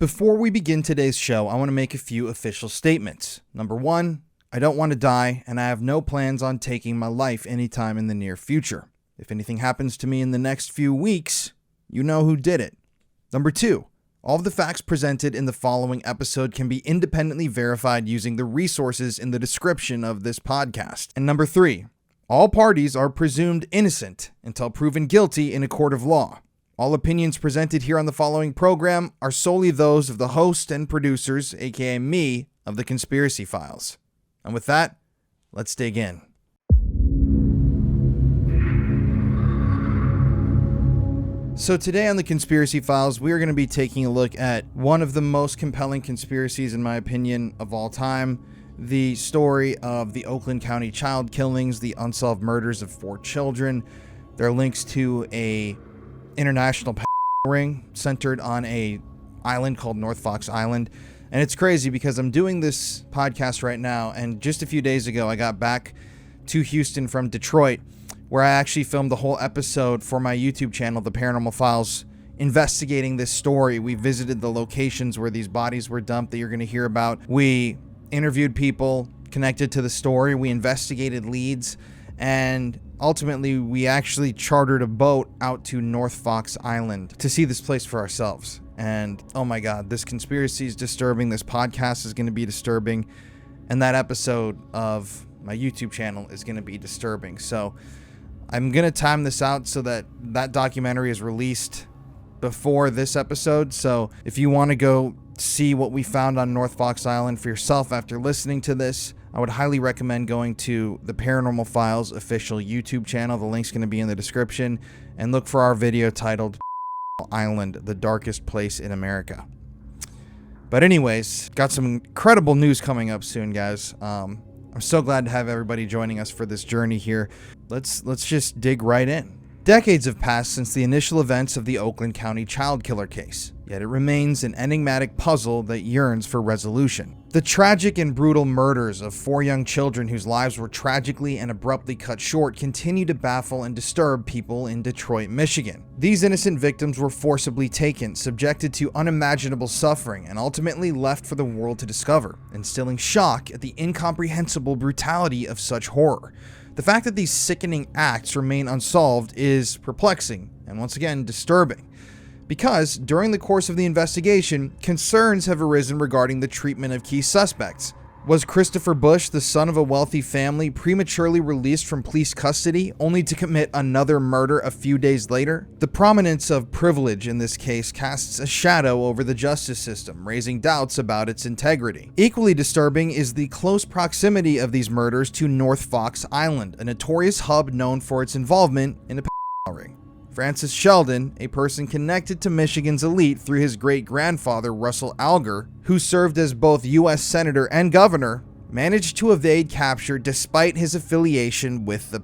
Before we begin today's show, I want to make a few official statements. Number one, I don't want to die, and I have no plans on taking my life anytime in the near future. If anything happens to me in the next few weeks, you know who did it. Number two, all of the facts presented in the following episode can be independently verified using the resources in the description of this podcast. And number three, all parties are presumed innocent until proven guilty in a court of law. All opinions presented here on the following program are solely those of the host and producers, aka me, of the Conspiracy Files. And with that, let's dig in. So today on the Conspiracy Files, we are going to be taking a look at one of the most compelling conspiracies, in my opinion, of all time. The story of the Oakland County child killings, the unsolved murders of 4 children. There are links to a international ring centered on a island called North Fox Island. And it's crazy because I'm doing this podcast right now, and just a few days ago I got back to Houston from Detroit, where I actually filmed the whole episode for my YouTube channel, The Paranormal Files, investigating this story. We visited the locations where these bodies were dumped that you're going to hear about. We interviewed people connected to the story. We investigated leads, and ultimately, we actually chartered a boat out to North Fox Island to see this place for ourselves. And oh my God, this conspiracy is disturbing. This podcast is going to be disturbing. And that episode of my YouTube channel is going to be disturbing. So I'm going to time this out so that that documentary is released before this episode. So if you want to go see what we found on North Fox Island for yourself after listening to this, I would highly recommend going to the Paranormal Files official YouTube channel. The link's going to be in the description. And look for our video titled Island, the Darkest Place in America. But anyways, got some incredible news coming up soon, guys. I'm so glad to have everybody joining us for this journey here. Let's just dig right in. Decades have passed since the initial events of the Oakland County child killer case, yet it remains an enigmatic puzzle that yearns for resolution. The tragic and brutal murders of 4 young children whose lives were tragically and abruptly cut short continue to baffle and disturb people in Detroit, Michigan. These innocent victims were forcibly taken, subjected to unimaginable suffering, and ultimately left for the world to discover, instilling shock at the incomprehensible brutality of such horror. The fact that these sickening acts remain unsolved is perplexing and once again disturbing, because during the course of the investigation, concerns have arisen regarding the treatment of key suspects. Was Christopher Bush, the son of a wealthy family, prematurely released from police custody only to commit another murder a few days later? The prominence of privilege in this case casts a shadow over the justice system, raising doubts about its integrity. Equally disturbing is the close proximity of these murders to North Fox Island, a notorious hub known for its involvement in a pedophile ring. Francis Sheldon, a person connected to Michigan's elite through his great-grandfather Russell Alger, who served as both U.S. Senator and Governor, managed to evade capture despite his affiliation with the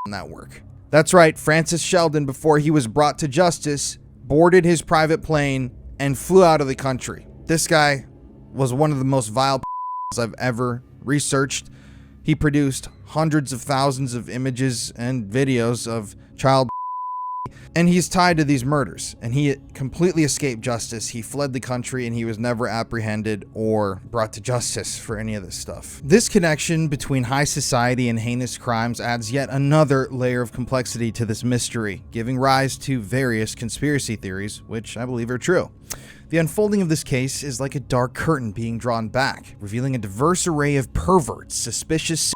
network. That's right, Francis Sheldon, before he was brought to justice, boarded his private plane and flew out of the country. This guy was one of the most vile I've ever researched. He produced hundreds of thousands of images and videos of child, and he's tied to these murders, and he completely escaped justice. He fled the country, and he was never apprehended or brought to justice for any of this stuff. This connection between high society and heinous crimes adds yet another layer of complexity to this mystery, giving rise to various conspiracy theories, which I believe are true. The unfolding of this case is like a dark curtain being drawn back, revealing a diverse array of perverts, suspicious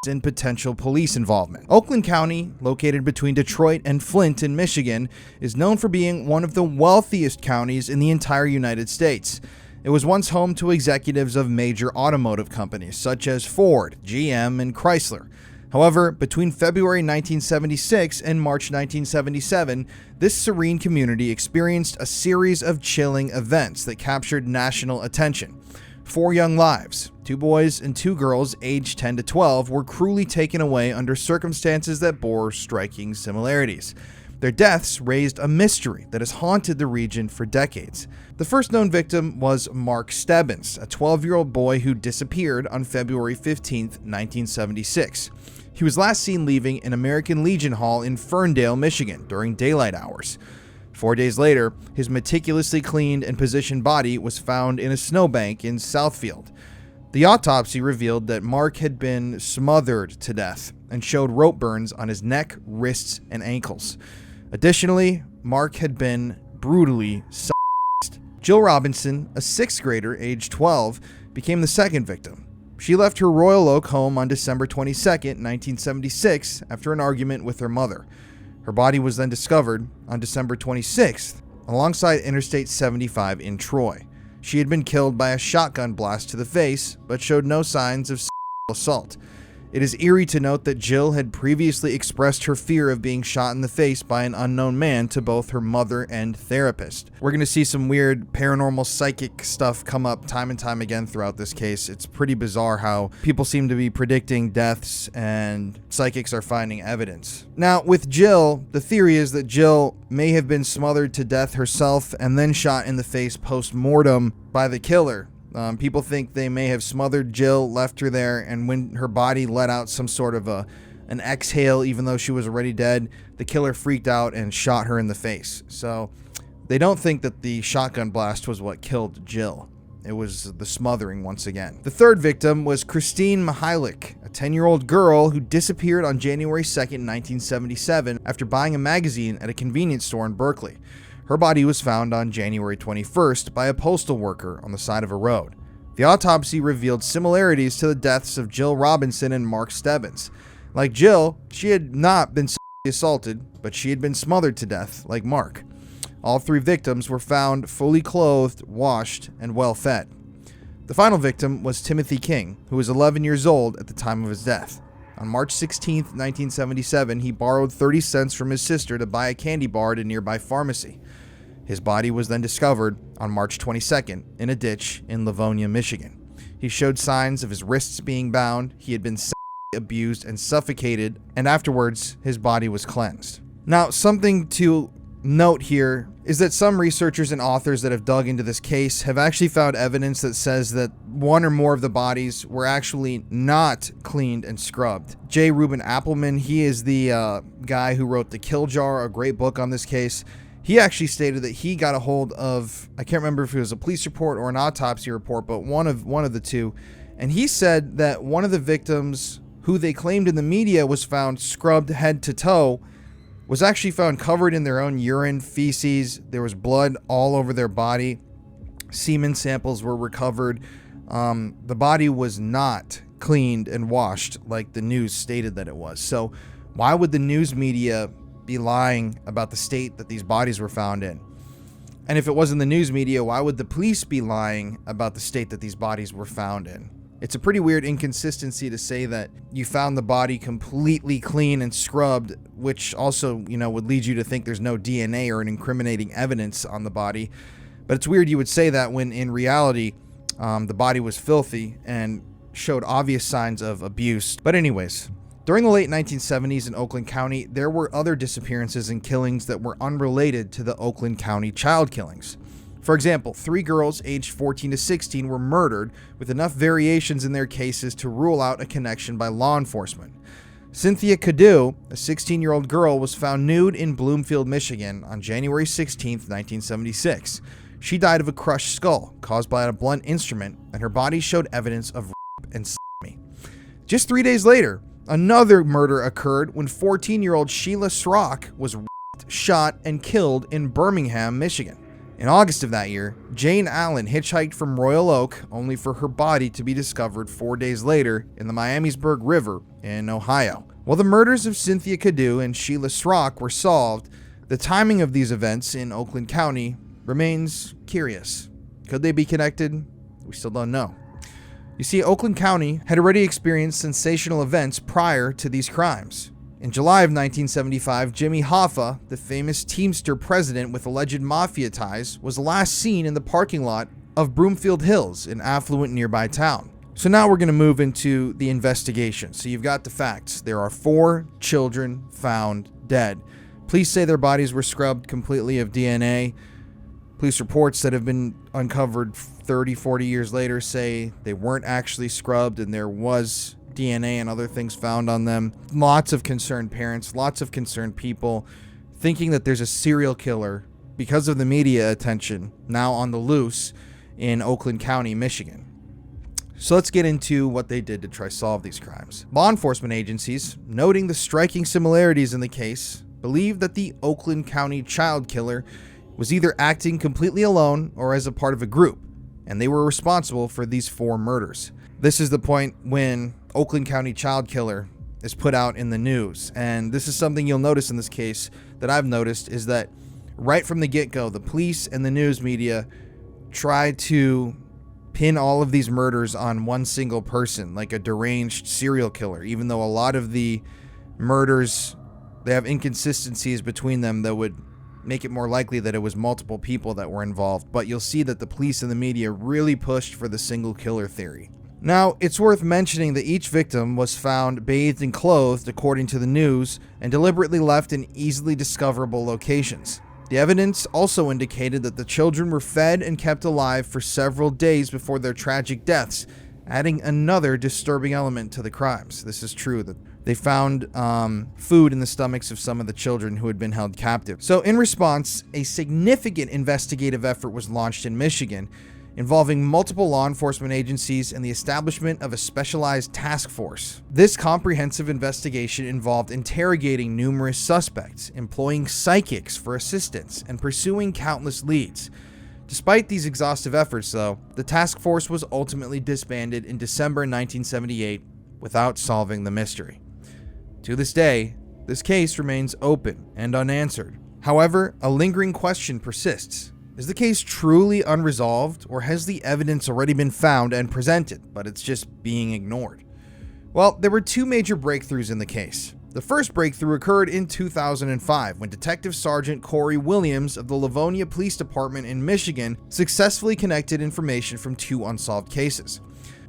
and potential police involvement. Oakland County, located between Detroit and Flint in Michigan, is known for being one of the wealthiest counties in the entire United States. It was once home to executives of major automotive companies such as Ford, GM, and Chrysler. However, between February 1976 and March 1977, this serene community experienced a series of chilling events that captured national attention. 4 young lives, 2 boys and 2 girls aged 10 to 12, were cruelly taken away under circumstances that bore striking similarities. Their deaths raised a mystery that has haunted the region for decades. The first known victim was Mark Stebbins, a 12-year-old boy who disappeared on February 15, 1976. He was last seen leaving an American Legion Hall in Ferndale, Michigan during daylight hours. 4 days later, his meticulously cleaned and positioned body was found in a snowbank in Southfield. The autopsy revealed that Mark had been smothered to death and showed rope burns on his neck, wrists, and ankles. Additionally, Mark had been brutally sexed. Jill Robinson, a 6th grader aged 12, became the second victim. She left her Royal Oak home on December 22, 1976, after an argument with her mother. Her body was then discovered on December 26th alongside Interstate 75 in Troy. She had been killed by a shotgun blast to the face, but showed no signs of sexual assault. It is eerie to note that Jill had previously expressed her fear of being shot in the face by an unknown man to both her mother and therapist. We're going to see some weird paranormal psychic stuff come up time and time again throughout this case. It's pretty bizarre how people seem to be predicting deaths and psychics are finding evidence. Now, with Jill, the theory is that Jill may have been smothered to death herself and then shot in the face post-mortem by the killer. People think they may have smothered Jill, left her there, and when her body let out some sort of an exhale, even though she was already dead, the killer freaked out and shot her in the face. So they don't think that the shotgun blast was what killed Jill. It was the smothering once again. The third victim was Christine Mihalik, a 10-year-old girl who disappeared on January 2nd, 1977, after buying a magazine at a convenience store in Berkeley. Her body was found on January 21st by a postal worker on the side of a road. The autopsy revealed similarities to the deaths of Jill Robinson and Mark Stebbins. Like Jill, she had not been sexually assaulted, but she had been smothered to death like Mark. All 3 victims were found fully clothed, washed, and well fed. The final victim was Timothy King, who was 11 years old at the time of his death. On March 16, 1977, he borrowed 30 cents from his sister to buy a candy bar at a nearby pharmacy. His body was then discovered on March 22nd in a ditch in Livonia, Michigan. He showed signs of his wrists being bound, he had been sexually abused and suffocated, and afterwards, his body was cleansed. Now, something to note here is that some researchers and authors that have dug into this case have actually found evidence that says that one or more of the bodies were actually not cleaned and scrubbed. J. Reuben Appelman, he is the guy who wrote The Kill Jar, a great book on this case. He actually stated that he got a hold of, I can't remember if it was a police report or an autopsy report, but one of the two. And he said that one of the victims, who they claimed in the media was found scrubbed head to toe, was actually found covered in their own urine, feces. There was blood all over their body. Semen samples were recovered. The body was not cleaned and washed like the news stated that it was. So why would the news media be lying about the state that these bodies were found in? And if it wasn't the news media, why would the police be lying about the state that these bodies were found in? It's a pretty weird inconsistency to say that you found the body completely clean and scrubbed, which also, would lead you to think there's no DNA or an incriminating evidence on the body. But it's weird you would say that when in reality, the body was filthy and showed obvious signs of abuse. But anyways, during the late 1970s in Oakland County, there were other disappearances and killings that were unrelated to the Oakland County child killings. For example, 3 girls aged 14 to 16 were murdered with enough variations in their cases to rule out a connection by law enforcement. Cynthia Cadu, a 16-year-old girl, was found nude in Bloomfield, Michigan on January 16, 1976. She died of a crushed skull caused by a blunt instrument, and her body showed evidence of rape and sodomy. Just 3 days later, another murder occurred when 14-year-old Sheila Srock was raped, shot, and killed in Birmingham, Michigan. In August of that year, Jane Allen hitchhiked from Royal Oak only for her body to be discovered 4 days later in the Miamisburg River in Ohio. While the murders of Cynthia Cadu and Sheila Srock were solved, the timing of these events in Oakland County remains curious. Could they be connected? We still don't know. You see, Oakland County had already experienced sensational events prior to these crimes. In July of 1975, Jimmy Hoffa, the famous Teamster president with alleged mafia ties, was last seen in the parking lot of Broomfield Hills, an affluent nearby town. So now we're going to move into the investigation. So you've got the facts. There are 4 children found dead. Police say their bodies were scrubbed completely of DNA. Police reports that have been uncovered 30, 40 years later say they weren't actually scrubbed and there was DNA and other things found on them. Lots of concerned parents, lots of concerned people thinking that there's a serial killer because of the media attention now on the loose in Oakland County, Michigan. So let's get into what they did to try to solve these crimes. Law enforcement agencies, noting the striking similarities in the case, believed that the Oakland County child killer was either acting completely alone or as a part of a group, and they were responsible for these 4 murders. This is the point when Oakland County child killer is put out in the news, and this is something you'll notice in this case that I've noticed, is that right from the get-go, the police and the news media try to pin all of these murders on one single person, like a deranged serial killer, even though a lot of the murders, they have inconsistencies between them that would make it more likely that it was multiple people that were involved. But you'll see that the police and the media really pushed for the single killer theory. Now, it's worth mentioning that each victim was found bathed and clothed, according to the news, and deliberately left in easily discoverable locations. The evidence also indicated that the children were fed and kept alive for several days before their tragic deaths, adding another disturbing element to the crimes. This is true, that they found food in the stomachs of some of the children who had been held captive. So in response, a significant investigative effort was launched in Michigan, involving multiple law enforcement agencies and the establishment of a specialized task force. This comprehensive investigation involved interrogating numerous suspects, employing psychics for assistance, and pursuing countless leads. Despite these exhaustive efforts, though, the task force was ultimately disbanded in December 1978 without solving the mystery. To this day, this case remains open and unanswered. However, a lingering question persists. Is the case truly unresolved, or has the evidence already been found and presented, but it's just being ignored? Well, there were 2 major breakthroughs in the case. The first breakthrough occurred in 2005 when Detective Sergeant Corey Williams of the Livonia Police Department in Michigan successfully connected information from 2 unsolved cases.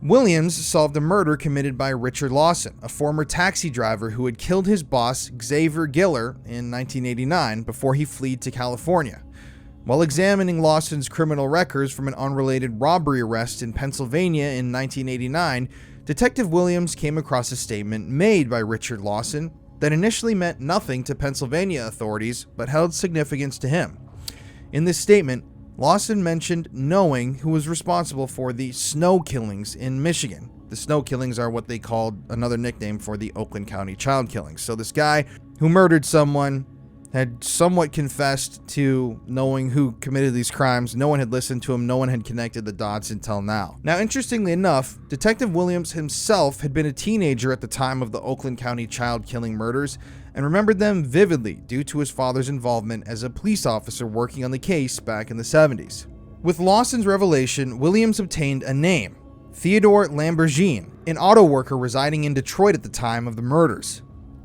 Williams solved a murder committed by Richard Lawson, a former taxi driver who had killed his boss Xavier Giller in 1989 before he fled to California. While examining Lawson's criminal records from an unrelated robbery arrest in Pennsylvania in 1989, Detective Williams came across a statement made by Richard Lawson that initially meant nothing to Pennsylvania authorities but held significance to him. In this statement, Lawson mentioned knowing who was responsible for the snow killings in Michigan. The snow killings are what they called another nickname for the Oakland County child killings. So this guy who murdered someone had somewhat confessed to knowing who committed these crimes. No one had listened to him. No one had connected the dots until now. Now, interestingly enough, Detective Williams himself had been a teenager at the time of the Oakland County child killing murders and remembered them vividly due to his father's involvement as a police officer working on the case back in the 70s. With Lawson's revelation, Williams obtained a name, Theodore Lambergine, an auto worker residing in Detroit at the time of the murders.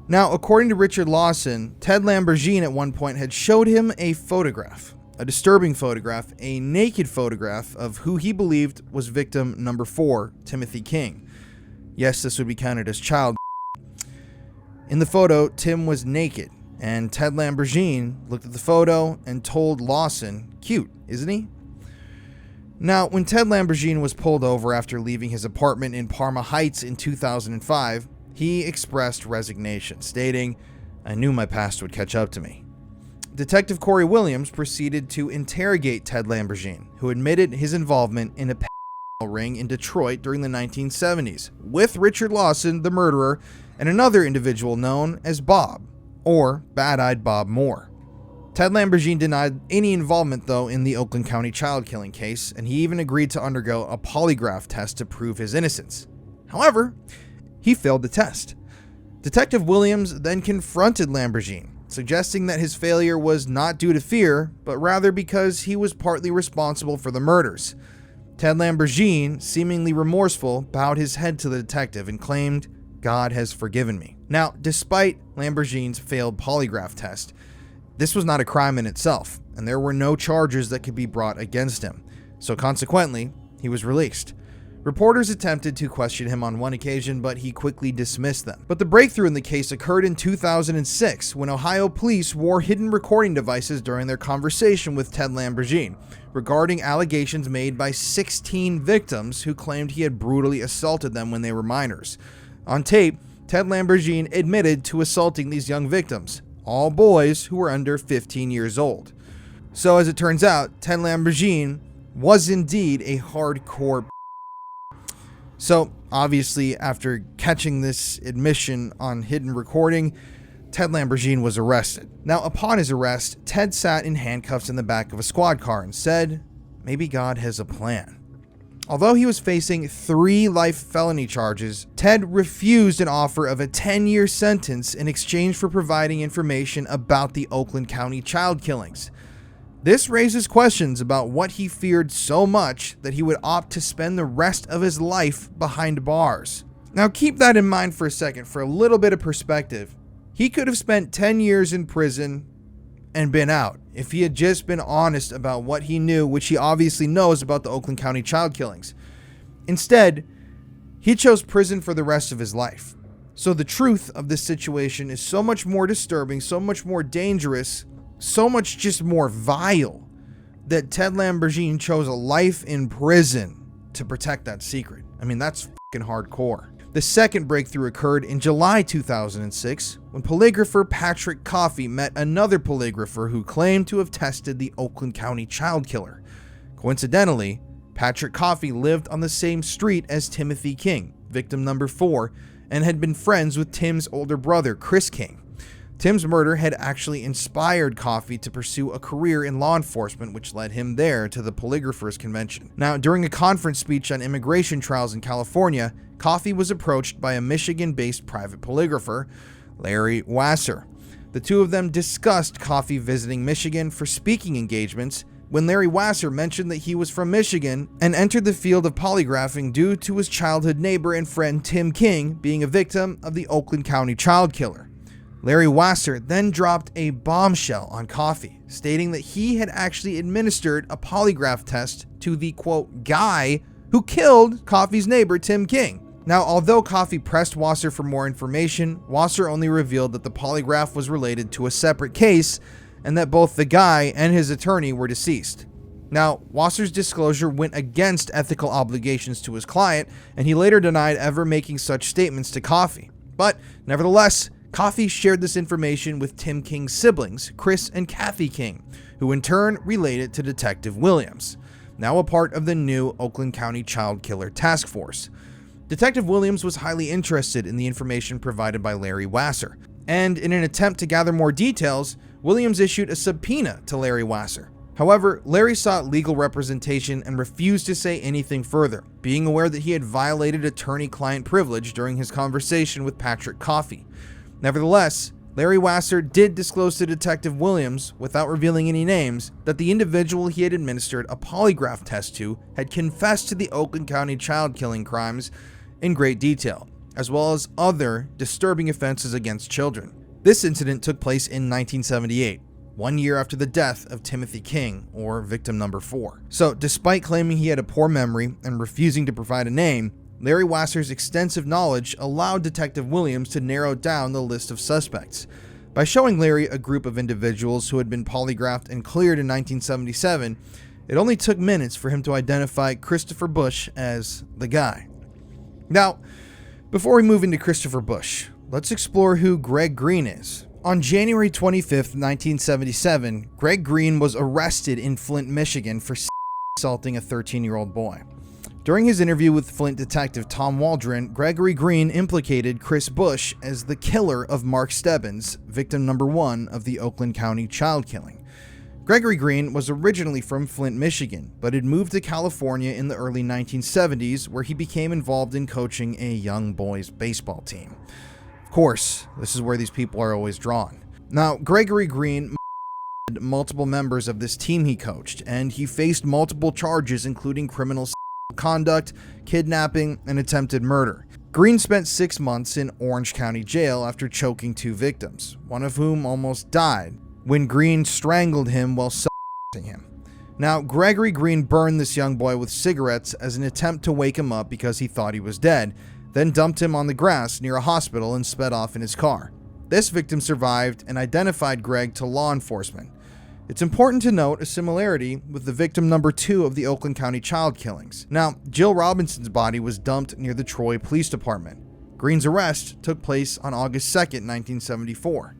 Now, according to Richard Lawson, Ted Lambergine at one point had showed him a photograph, a disturbing photograph, a naked photograph of who he believed was victim number 4, Timothy King. Yes, this would be counted as child. In the photo, Tim was naked, and Ted Lambergine looked at the photo and told Lawson, "Cute, isn't he?" Now, when Ted Lambergine was pulled over after leaving his apartment in Parma Heights in 2005, he expressed resignation, stating, "I knew my past would catch up to me." Detective Corey Williams proceeded to interrogate Ted Lambergine, who admitted his involvement in a ring in Detroit during the 1970s, with Richard Lawson, the murderer, and another individual known as Bob, or Bad-Eyed Bob Moore. Ted Lambergine denied any involvement, though, in the Oakland County child killing case, and he even agreed to undergo a polygraph test to prove his innocence. However, he failed the test. Detective Williams then confronted Lambergine, suggesting that his failure was not due to fear, but rather because he was partly responsible for the murders. Ted Lambergine, seemingly remorseful, bowed his head to the detective and claimed, "God has forgiven me." Now, despite Lambergine's failed polygraph test, this was not a crime in itself, and there were no charges that could be brought against him. So consequently, he was released. Reporters attempted to question him on one occasion, but he quickly dismissed them. But the breakthrough in the case occurred in 2006 when Ohio police wore hidden recording devices during their conversation with Ted Lambergine regarding allegations made by 16 victims who claimed he had brutally assaulted them when they were minors. On tape, Ted Lambergine admitted to assaulting these young victims, all boys who were under 15 years old. So as it turns out, Ted Lamborghini was indeed a hardcore. So obviously, after catching this admission on hidden recording, Ted Lamborghini was arrested. Now, upon his arrest, Ted sat in handcuffs in the back of a squad car and said, "Maybe God has a plan." Although he was facing 3 life felony charges, Ted refused an offer of a 10-year sentence in exchange for providing information about the Oakland County child killings. This raises questions about what he feared so much that he would opt to spend the rest of his life behind bars. Now keep that in mind for a second for a little bit of perspective. He could have spent 10 years in prison and been out if he had just been honest about what he knew, which he obviously knows about the Oakland County child killings. Instead, he chose prison for the rest of his life. So the truth of this situation is so much more disturbing, so much more dangerous, so much just more vile that Ted Lamborghini chose a life in prison to protect that secret. I mean, that's fucking hardcore. The second breakthrough occurred in July 2006 when polygrapher Patrick Coffey met another polygrapher who claimed to have tested the Oakland County child killer. Coincidentally, Patrick Coffey lived on the same street as Timothy King, victim number 4, and had been friends with Tim's older brother, Chris King. Tim's murder had actually inspired Coffey to pursue a career in law enforcement, which led him there to the polygraphers convention. Now, during a conference speech on immigration trials in California, Coffey was approached by a Michigan-based private polygrapher, Larry Wasser. The two of them discussed Coffey visiting Michigan for speaking engagements when Larry Wasser mentioned that he was from Michigan and entered the field of polygraphing due to his childhood neighbor and friend Tim King being a victim of the Oakland County child killer. Larry Wasser then dropped a bombshell on Coffey, stating that he had actually administered a polygraph test to the, quote, guy who killed Coffey's neighbor, Tim King. Now, although Coffey pressed Wasser for more information, Wasser only revealed that the polygraph was related to a separate case and that both the guy and his attorney were deceased. Now, Wasser's disclosure went against ethical obligations to his client, and he later denied ever making such statements to Coffey. But nevertheless, Coffey shared this information with Tim King's siblings, Chris and Kathy King, who in turn relayed to Detective Williams, now a part of the new Oakland County Child Killer Task Force. Detective Williams was highly interested in the information provided by Larry Wasser, and in an attempt to gather more details, Williams issued a subpoena to Larry Wasser. However, Larry sought legal representation and refused to say anything further, being aware that he had violated attorney-client privilege during his conversation with Patrick Coffey. Nevertheless, Larry Wasser did disclose to Detective Williams, without revealing any names, that the individual he had administered a polygraph test to had confessed to the Oakland County child killing crimes in great detail, as well as other disturbing offenses against children. This incident took place in 1978, 1 year after the death of Timothy King, or victim number 4. So, despite claiming he had a poor memory and refusing to provide a name, Larry Wasser's extensive knowledge allowed Detective Williams to narrow down the list of suspects. By showing Larry a group of individuals who had been polygraphed and cleared in 1977, it only took minutes for him to identify Christopher Bush as the guy. Now, before we move into Christopher Bush, let's explore who Greg Green is. On January 25th, 1977, Greg Green was arrested in Flint, Michigan for assaulting a 13-year-old boy. During his interview with Flint detective Tom Waldron, Gregory Green implicated Chris Bush as the killer of Mark Stebbins, victim number 1 of the Oakland County child killing. Gregory Green was originally from Flint, Michigan, but had moved to California in the early 1970s, where he became involved in coaching a young boys baseball team. Of course, this is where these people are always drawn. Now, Gregory Green multiple members of this team he coached, and he faced multiple charges including criminal conduct, kidnapping, and attempted murder. Green spent 6 months in Orange County Jail after choking 2 victims, one of whom almost died when Green strangled him while assaulting him. Now, Gregory Green burned this young boy with cigarettes as an attempt to wake him up because he thought he was dead, then dumped him on the grass near a hospital and sped off in his car. This victim survived and identified Greg to law enforcement. It's important to note a similarity with the victim number 2 of the Oakland County child killings. Now, Jill Robinson's body was dumped near the Troy Police Department. Green's arrest took place on August 2nd, 1974.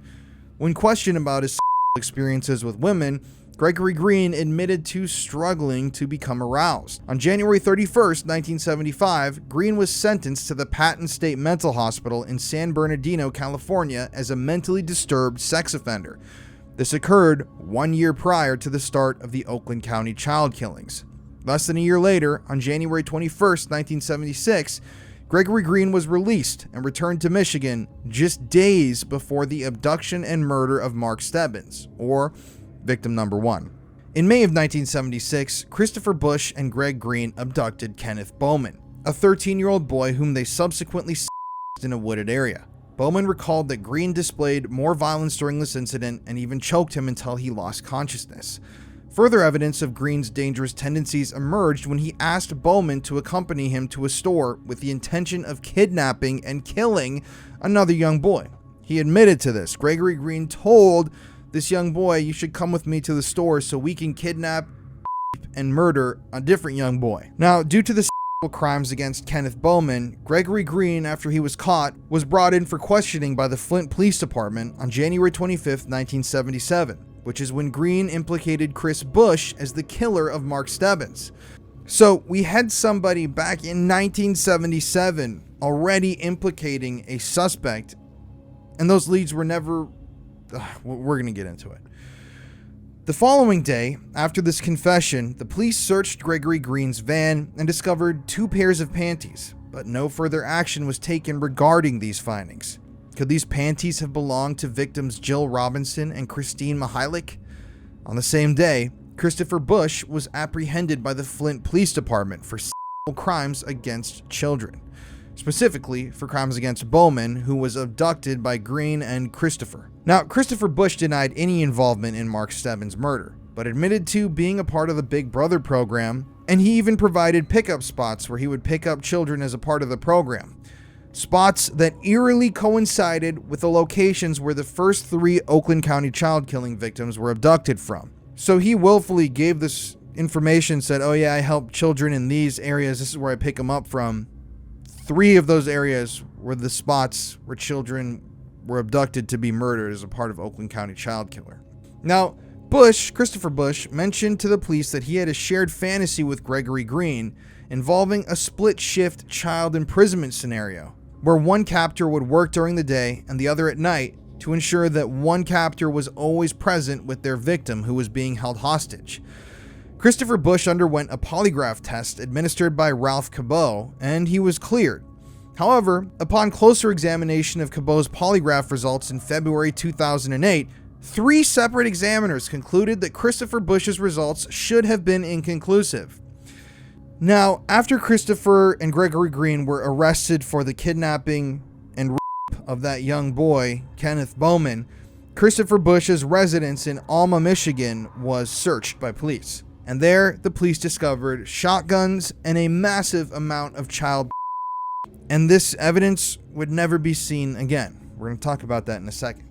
When questioned about his experiences with women, Gregory Green admitted to struggling to become aroused. On January 31st, 1975, Green was sentenced to the Patton State Mental Hospital in San Bernardino, California, as a mentally disturbed sex offender. This occurred 1 year prior to the start of the Oakland County child killings. Less than a year later, on January 21st, 1976, Gregory Green was released and returned to Michigan just days before the abduction and murder of Mark Stebbins, or victim number 1. In May of 1976, Christopher Bush and Greg Green abducted Kenneth Bowman, a 13-year-old boy whom they subsequently in a wooded area. Bowman recalled that Green displayed more violence during this incident and even choked him until he lost consciousness. Further evidence of Green's dangerous tendencies emerged when he asked Bowman to accompany him to a store with the intention of kidnapping and killing another young boy. He admitted to this. Gregory Green told this young boy, "You should come with me to the store so we can kidnap and murder a different young boy." Now, due to the crimes against Kenneth Bowman, Gregory Green, after he was caught, was brought in for questioning by the Flint Police Department on January 25th, 1977, which is when Green implicated Chris Bush as the killer of Mark Stebbins. So we had somebody back in 1977 already implicating a suspect, and those leads were never... we're going to get into it. The following day, after this confession, the police searched Gregory Green's van and discovered 2 pairs of panties, but no further action was taken regarding these findings. Could these panties have belonged to victims Jill Robinson and Christine Mihalik? On the same day, Christopher Bush was apprehended by the Flint Police Department for crimes against children, specifically for crimes against Bowman, who was abducted by Green and Christopher. Now, Christopher Bush denied any involvement in Mark Stebbins' murder, but admitted to being a part of the Big Brother program, and he even provided pickup spots where he would pick up children as a part of the program. Spots that eerily coincided with the locations where the first 3 Oakland County child killing victims were abducted from. So he willfully gave this information, said, "Oh yeah, I help children in these areas, this is where I pick them up from." 3 of those areas were the spots where children were abducted to be murdered as a part of Oakland County child killer. Now, Christopher Bush, mentioned to the police that he had a shared fantasy with Gregory Green involving a split-shift child imprisonment scenario, where one captor would work during the day and the other at night to ensure that one captor was always present with their victim who was being held hostage. Christopher Bush underwent a polygraph test administered by Ralph Cabot, and he was cleared. However, upon closer examination of Cabot's polygraph results in February 2008, 3 separate examiners concluded that Christopher Bush's results should have been inconclusive. Now, after Christopher and Gregory Green were arrested for the kidnapping and rape of that young boy, Kenneth Bowman, Christopher Bush's residence in Alma, Michigan was searched by police. And there, the police discovered shotguns and a massive amount of child. And this evidence would never be seen again. We're going to talk about that in a second.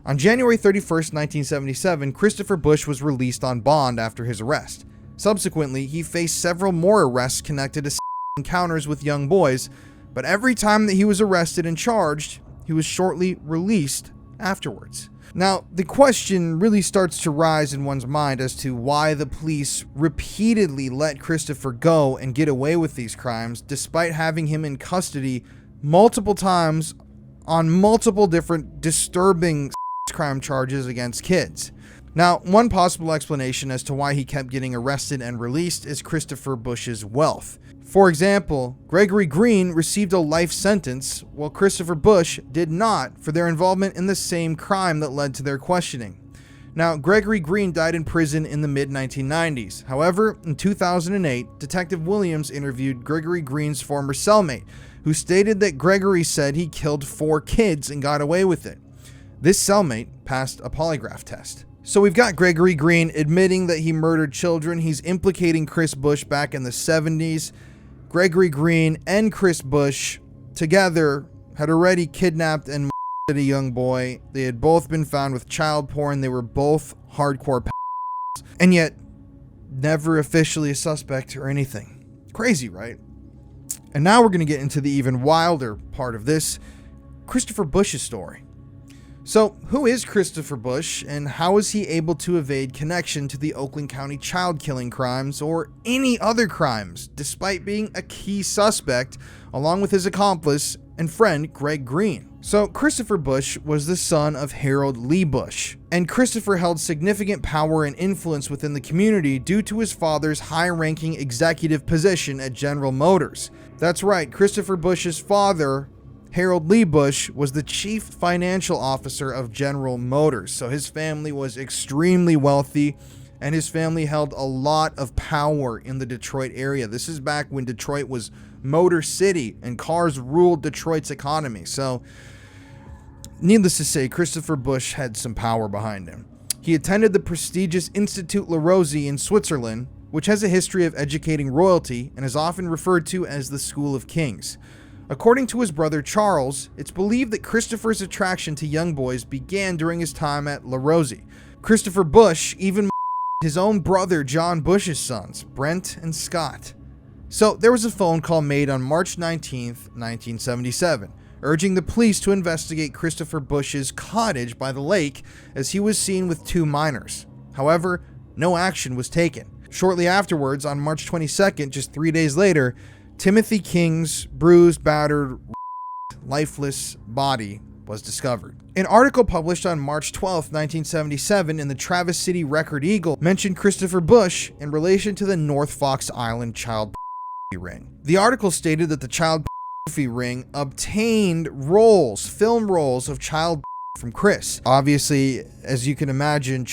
On January 31st, 1977, Christopher Bush was released on bond after his arrest. Subsequently, he faced several more arrests connected to encounters with young boys, but every time that he was arrested and charged, he was shortly released afterwards. Now, the question really starts to rise in one's mind as to why the police repeatedly let Christopher go and get away with these crimes, despite having him in custody multiple times on multiple different disturbing crime charges against kids. Now, one possible explanation as to why he kept getting arrested and released is Christopher Bush's wealth. For example, Gregory Green received a life sentence, while Christopher Bush did not, for their involvement in the same crime that led to their questioning. Now, Gregory Green died in prison in the mid-1990s. However, in 2008, Detective Williams interviewed Gregory Green's former cellmate, who stated that Gregory said he killed 4 kids and got away with it. This cellmate passed a polygraph test. So we've got Gregory Green admitting that he murdered children. He's implicating Chris Bush back in the 70s. Gregory Green and Chris Bush together had already kidnapped and murdered a young boy. They had both been found with child porn. They were both hardcore and yet never officially a suspect or anything. Crazy, right? And now we're going to get into the even wilder part of this, Christopher Bush's story. So, who is Christopher Bush, and how is he able to evade connection to the Oakland County child killing crimes or any other crimes, despite being a key suspect, along with his accomplice and friend Greg Green? So, Christopher Bush was the son of Harold Lee Bush, and Christopher held significant power and influence within the community due to his father's high-ranking executive position at General Motors. That's right, Christopher Bush's father, Harold Lee Bush, was the chief financial officer of General Motors. So his family was extremely wealthy, and his family held a lot of power in the Detroit area. This is back when Detroit was Motor City and cars ruled Detroit's economy. So needless to say, Christopher Bush had some power behind him. He attended the prestigious Institut La Rose in Switzerland, which has a history of educating royalty and is often referred to as the School of Kings. According to his brother Charles, it's believed that Christopher's attraction to young boys began during his time at La Rose. Christopher Bush even his own brother John Bush's sons, Brent and Scott. So there was a phone call made on March 19th, 1977, urging the police to investigate Christopher Bush's cottage by the lake as he was seen with two minors. However, no action was taken. Shortly afterwards, on March 22nd, just 3 days later, Timothy King's bruised, battered, lifeless body was discovered. An article published on March 12, 1977 in the Traverse City Record-Eagle mentioned Christopher Bush in relation to the North Fox Island child ring. The article stated that the child ring obtained film rolls of child from Chris. Obviously, as you can imagine,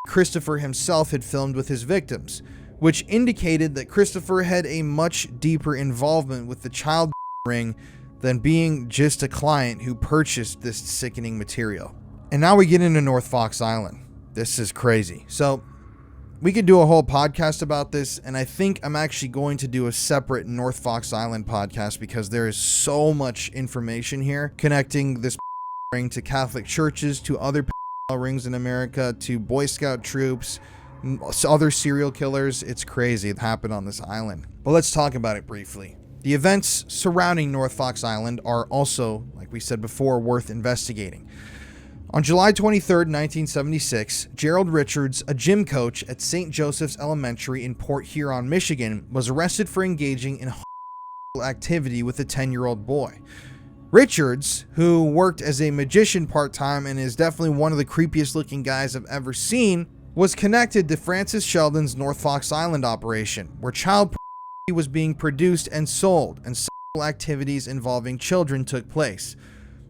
Christopher himself had filmed with his victims, which indicated that Christopher had a much deeper involvement with the child ring than being just a client who purchased this sickening material. And now we get into North Fox Island. This is crazy. So we could do a whole podcast about this, and I think I'm actually going to do a separate North Fox Island podcast because there is so much information here connecting this ring to Catholic churches, to other rings in America, to Boy Scout troops, other serial killers. It's crazy. It happened on this island. But let's talk about it briefly. The events surrounding North Fox Island are also, like we said before, worth investigating. On July 23, 1976, Gerald Richards, a gym coach at St. Joseph's Elementary in Port Huron, Michigan, was arrested for engaging in activity with a 10-year-old boy. Richards, who worked as a magician part-time and is definitely one of the creepiest looking guys I've ever seen, was connected to Francis Sheldon's North Fox Island operation, where child pornography was being produced and sold, and sexual activities involving children took place.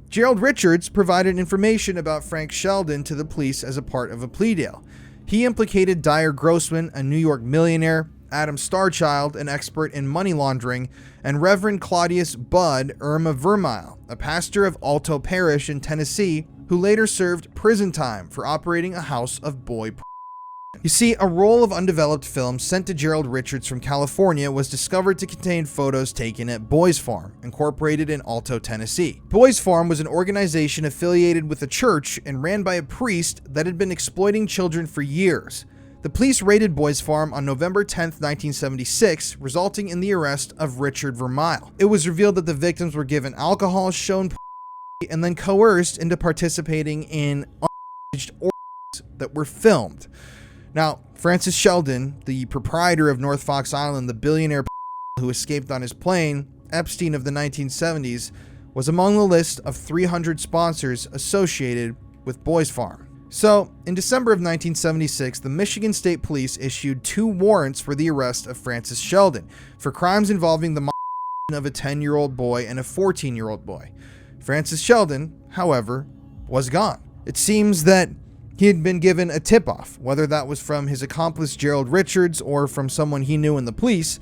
Gerald Richards provided information about Frank Sheldon to the police as a part of a plea deal. He implicated Dyer Grossman, a New York millionaire, Adam Starchild, an expert in money laundering, and Reverend Claudius Bud Irma Vermeil, a pastor of Alto Parish in Tennessee, who later served prison time for operating a house of boy porn. You see, a roll of undeveloped film sent to Gerald Richards from California was discovered to contain photos taken at Boys Farm, incorporated in Alto, Tennessee. Boys Farm was an organization affiliated with a church and ran by a priest that had been exploiting children for years. The police raided Boys Farm on November 10, 1976, resulting in the arrest of Richard Vermeil. It was revealed that the victims were given alcohol, shown and then coerced into participating in unstaged orgies that were filmed. Now, Francis Sheldon, the proprietor of North Fox Island, the billionaire who escaped on his plane, Epstein of the 1970s, was among the list of 300 sponsors associated with Boys Farm. So, in December of 1976, the Michigan State Police issued 2 warrants for the arrest of Francis Sheldon for crimes involving the of a 10-year-old boy and a 14-year-old boy. Francis Sheldon, however, was gone. It seems that he had been given a tip-off, whether that was from his accomplice Gerald Richards or from someone he knew in the police.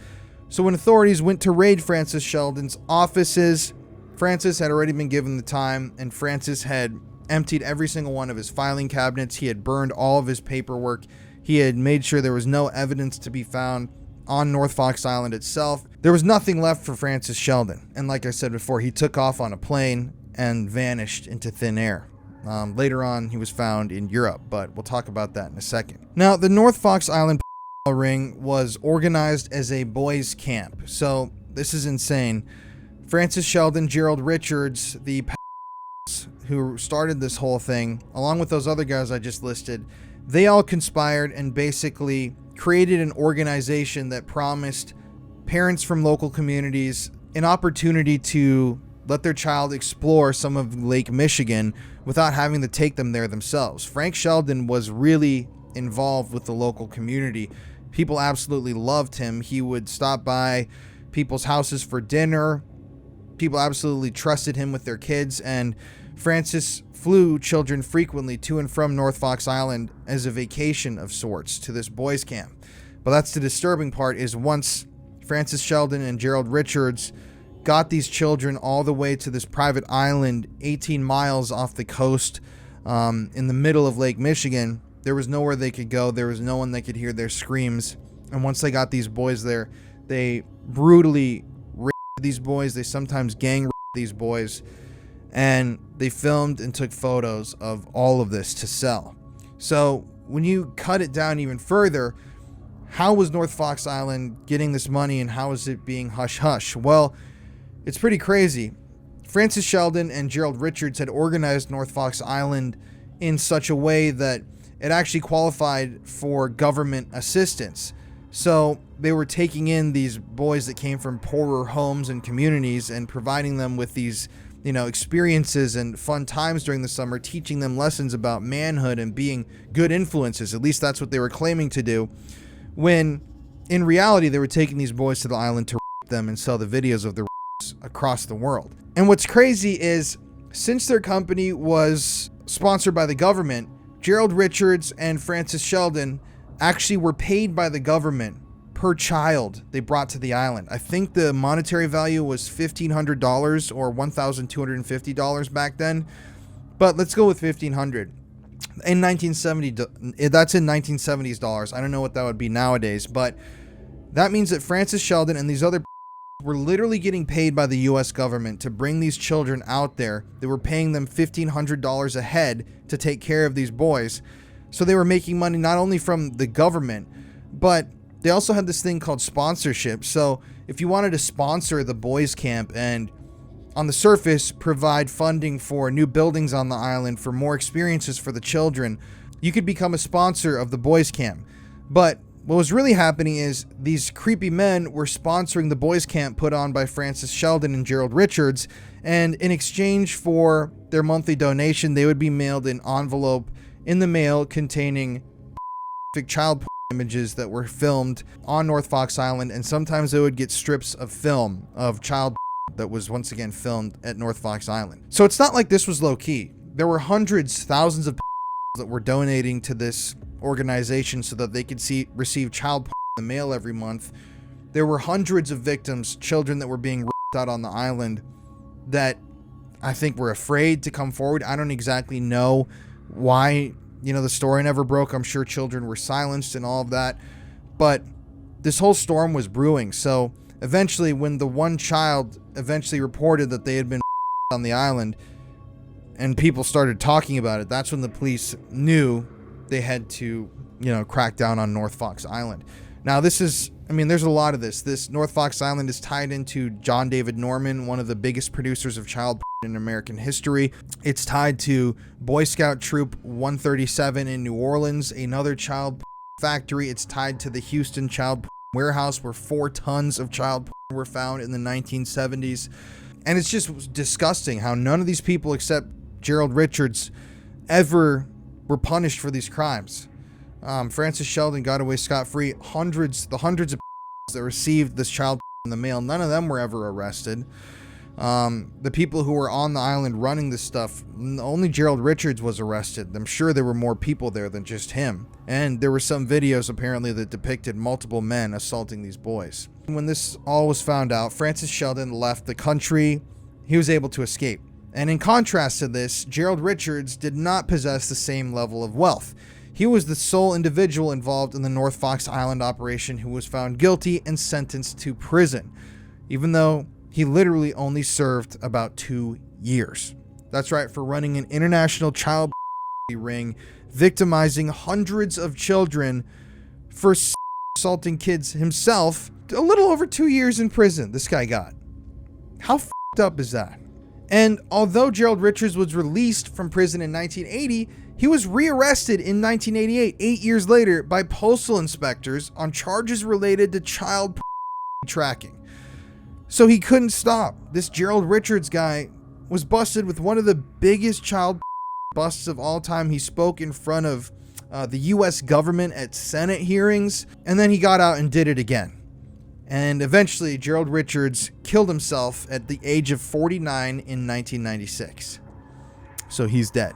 So when authorities went to raid Francis Sheldon's offices, Francis had already been given the time, and Francis had emptied every single one of his filing cabinets. He had burned all of his paperwork. He had made sure there was no evidence to be found on North Fox Island itself. There was nothing left for Francis Sheldon. And like I said before, he took off on a plane and vanished into thin air. Later on, he was found in Europe, but we'll talk about that in a second. Now, the North Fox Island ring was organized as a boys' camp. So this is insane. Francis Sheldon, Gerald Richards, the who started this whole thing, along with those other guys I just listed, they all conspired and basically created an organization that promised parents from local communities an opportunity to let their child explore some of Lake Michigan without having to take them there themselves. Frank Sheldon was really involved with the local community. People absolutely loved him. He would stop by people's houses for dinner. People absolutely trusted him with their kids, and Francis flew children frequently to and from North Fox Island as a vacation of sorts to this boys' camp. But that's the disturbing part, is once Francis Sheldon and Gerald Richards got these children all the way to this private island 18 miles off the coast in the middle of Lake Michigan, there was nowhere they could go. There was no one that could hear their screams. And once they got these boys there, they brutally raped these boys. They sometimes gang raped these boys. And they filmed and took photos of all of this to sell. So when you cut it down even further, how was North Fox Island getting this money, and how is it being hush-hush? Well, it's pretty crazy. Francis Sheldon and Gerald Richards had organized North Fox Island in such a way that it actually qualified for government assistance. So they were taking in these boys that came from poorer homes and communities and providing them with these, experiences and fun times during the summer, teaching them lessons about manhood and being good influences. At least that's what they were claiming to do. When in reality, they were taking these boys to the island to rape them and sell the videos of their across the world. And what's crazy is, since their company was sponsored by the government, Gerald Richards and Francis Sheldon actually were paid by the government per child they brought to the island. I think the monetary value was $1,500 or $1,250 back then, but let's go with $1,500. In 1970, that's in 1970s dollars. I don't know what that would be nowadays, but that means that Francis Sheldon and these other were literally getting paid by the U.S. government to bring these children out there. They were paying them $1,500 a head to take care of these boys. So they were making money not only from the government, but they also had this thing called sponsorship. So if you wanted to sponsor the boys' camp and on the surface provide funding for new buildings on the island, for more experiences for the children, you could become a sponsor of the boys' camp. But what was really happening is these creepy men were sponsoring the boys' camp put on by Francis Sheldon and Gerald Richards, and in exchange for their monthly donation, they would be mailed an envelope in the mail containing child images that were filmed on North Fox Island, and sometimes they would get strips of film of child that was once again filmed at North Fox Island. So it's not like this was low-key. There were hundreds, thousands of that were donating to this organization so that they could receive child in the mail every month. There were hundreds of victims, children that were being raped out on the island, that I think were afraid to come forward. I don't exactly know why, the story never broke. I'm sure children were silenced and all of that, but this whole storm was brewing. So eventually, when the one child eventually reported that they had been on the island and people started talking about it, that's when the police knew they had to, crack down on North Fox Island. Now, there's a lot of this. This North Fox Island is tied into John David Norman, one of the biggest producers of child in American history. It's tied to Boy Scout Troop 137 in New Orleans, another child factory. It's tied to the Houston child warehouse where 4 tons of child were found in the 1970s. And it's just disgusting how none of these people except Gerald Richards ever were punished for these crimes. Francis Sheldon got away scot-free. The hundreds of that received this child in the mail, none of them were ever arrested. The people who were on the island running this stuff, only Gerald Richards was arrested. I'm sure there were more people there than just him. And there were some videos apparently that depicted multiple men assaulting these boys. When this all was found out, Francis Sheldon left the country. He was able to escape. And in contrast to this, Gerald Richards did not possess the same level of wealth. He was the sole individual involved in the North Fox Island operation who was found guilty and sentenced to prison, even though he literally only served about 2 years. That's right, for running an international child ring, victimizing hundreds of children, for assaulting kids himself. A little over 2 years in prison this guy got. How up is that? And although Gerald Richards was released from prison in 1980, he was rearrested in 1988, 8 years later, by postal inspectors on charges related to child tracking. So he couldn't stop. This Gerald Richards guy was busted with one of the biggest child busts of all time. He spoke in front of the U.S. government at Senate hearings, and then he got out and did it again. And eventually, Gerald Richards killed himself at the age of 49 in 1996. So he's dead.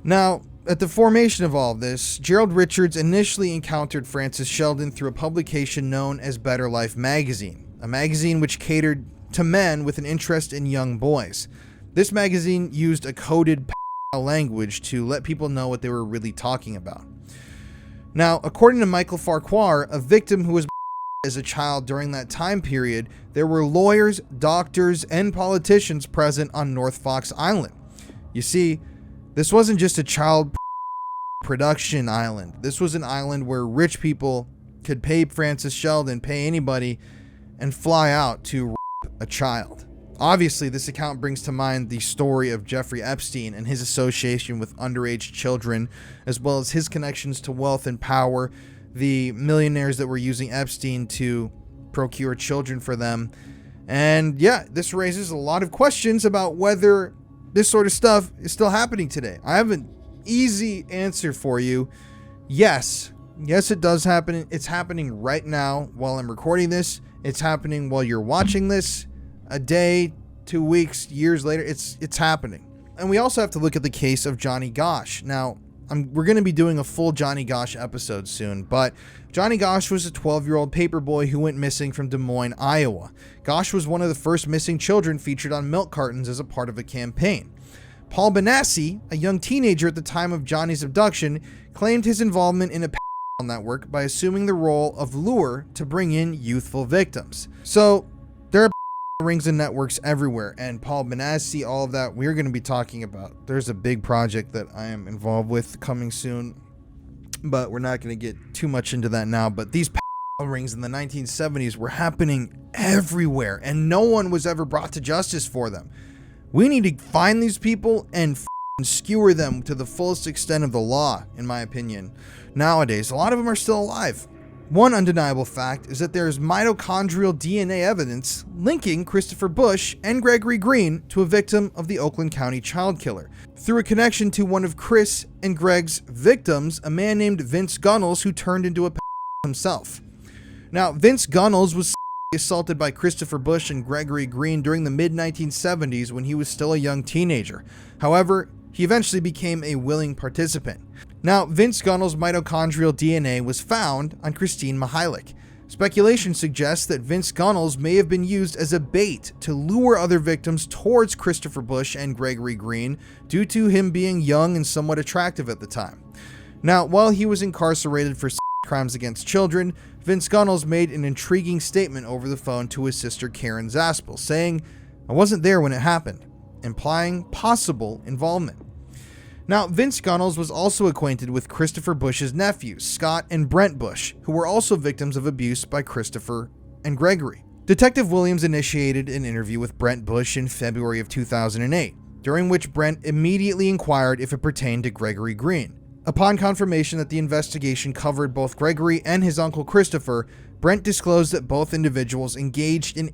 Now, at the formation of all of this, Gerald Richards initially encountered Francis Sheldon through a publication known as Better Life magazine, a magazine which catered to men with an interest in young boys. This magazine used a coded language to let people know what they were really talking about. Now, according to Michael Farquhar, a victim who was as a child during that time period, there were lawyers, doctors, and politicians present on North Fox Island. You see, this wasn't just a child production island. This was an island where rich people could pay Francis Sheldon, pay anybody, and fly out to rape a child. Obviously, this account brings to mind the story of Jeffrey Epstein and his association with underage children, as well as his connections to wealth and power, the millionaires that were using Epstein to procure children for them. And yeah, this raises a lot of questions about whether this sort of stuff is still happening today. I have an easy answer for you. Yes, it does happen. It's happening right now while I'm recording this. It's happening while you're watching this. A day, 2 weeks, years later, it's happening. And we also have to look at the case of Johnny Gosch. Now, we're going to be doing a full Johnny Gosch episode soon, but Johnny Gosch was a 12-year-old paperboy who went missing from Des Moines, Iowa. Gosch was one of the first missing children featured on milk cartons as a part of a campaign. Paul Benassi, a young teenager at the time of Johnny's abduction, claimed his involvement in a network by assuming the role of lure to bring in youthful victims. So, there are rings and networks everywhere, and Paul Benassi, all of that we're going to be talking about. There's a big project that I am involved with coming soon, but we're not going to get too much into that now. But these rings in the 1970s were happening everywhere, and no one was ever brought to justice for them. We need to find these people and skewer them to the fullest extent of the law, in my opinion. Nowadays, a lot of them are still alive. One undeniable fact is that there is mitochondrial DNA evidence linking Christopher Bush and Gregory Green to a victim of the Oakland County child killer, through a connection to one of Chris and Greg's victims, a man named Vince Gunnels, who turned into a himself. Now, Vince Gunnels was assaulted by Christopher Bush and Gregory Green during the mid-1970s when he was still a young teenager. However, he eventually became a willing participant. Now, Vince Gunnels' mitochondrial DNA was found on Christine Mihalik. Speculation suggests that Vince Gunnels may have been used as a bait to lure other victims towards Christopher Bush and Gregory Green due to him being young and somewhat attractive at the time. Now, while he was incarcerated for crimes against children, Vince Gunnels made an intriguing statement over the phone to his sister Karen Zaspel, saying, "I wasn't there when it happened," implying possible involvement. Now, Vince Gunnels was also acquainted with Christopher Bush's nephews, Scott and Brent Bush, who were also victims of abuse by Christopher and Gregory. Detective Williams initiated an interview with Brent Bush in February of 2008, during which Brent immediately inquired if it pertained to Gregory Green. Upon confirmation that the investigation covered both Gregory and his uncle Christopher, Brent disclosed that both individuals engaged in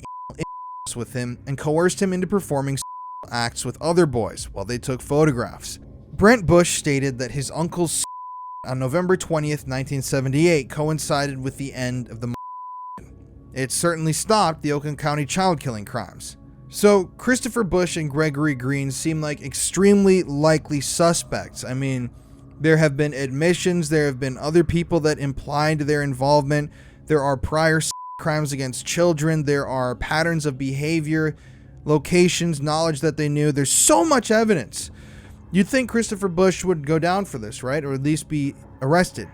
with him and coerced him into performing acts with other boys while they took photographs. Brent Bush stated that his uncle's on November 20th, 1978 coincided with the end of the It certainly stopped the Oakland County child killing crimes. So Christopher Bush and Gregory Green seem like extremely likely suspects. I mean, there have been admissions, there have been other people that implied their involvement, there are prior crimes against children, there are patterns of behavior, locations, knowledge that they knew. There's so much evidence. You'd think Christopher Bush would go down for this, right? Or at least be arrested.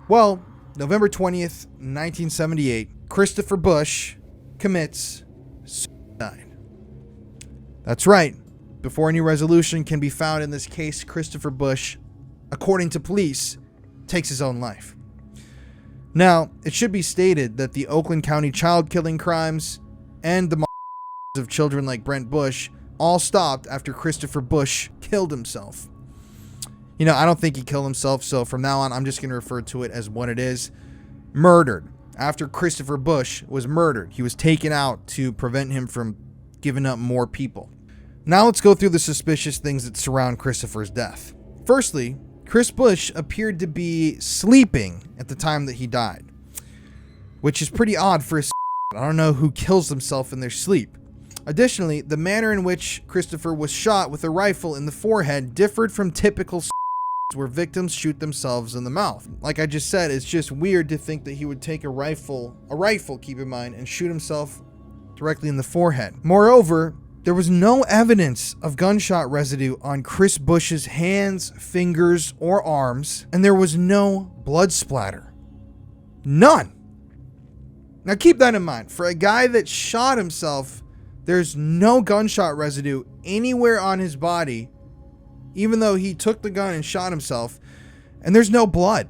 Well, November 20th, 1978, Christopher Bush commits suicide. That's right. Before any resolution can be found in this case, Christopher Bush, according to police, takes his own life. Now, it should be stated that the Oakland County child killing crimes and the of children like Brent Bush all stopped after Christopher Bush killed himself. You know, I don't think he killed himself, so from now on, I'm just going to refer to it as what it is. Murdered. After Christopher Bush was murdered, he was taken out to prevent him from giving up more people. Now let's go through the suspicious things that surround Christopher's death. Firstly, Chris Bush appeared to be sleeping at the time that he died, which is pretty odd for a I don't know who kills themselves in their sleep. Additionally, the manner in which Christopher was shot with a rifle in the forehead differed from typical where victims shoot themselves in the mouth. Like I just said, it's just weird to think that he would take a rifle, keep in mind, and shoot himself directly in the forehead. Moreover, there was no evidence of gunshot residue on Chris Bush's hands, fingers, or arms, and there was no blood splatter. None. Now keep that in mind. For a guy that shot himself, there's no gunshot residue anywhere on his body, even though he took the gun and shot himself, and there's no blood.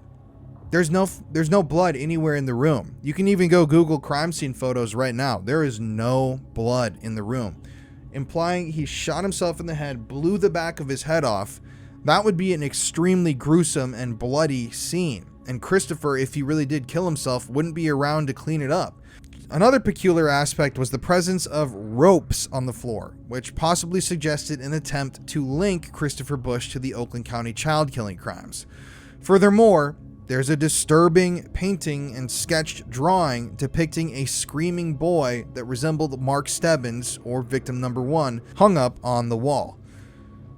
There's no blood anywhere in the room. You can even go Google crime scene photos right now. There is no blood in the room, implying he shot himself in the head, blew the back of his head off. That would be an extremely gruesome and bloody scene. And Christopher, if he really did kill himself, wouldn't be around to clean it up. Another peculiar aspect was the presence of ropes on the floor, which possibly suggested an attempt to link Christopher Bush to the Oakland County child killing crimes. Furthermore, there's a disturbing painting and sketched drawing depicting a screaming boy that resembled Mark Stebbins, or victim number 1, hung up on the wall.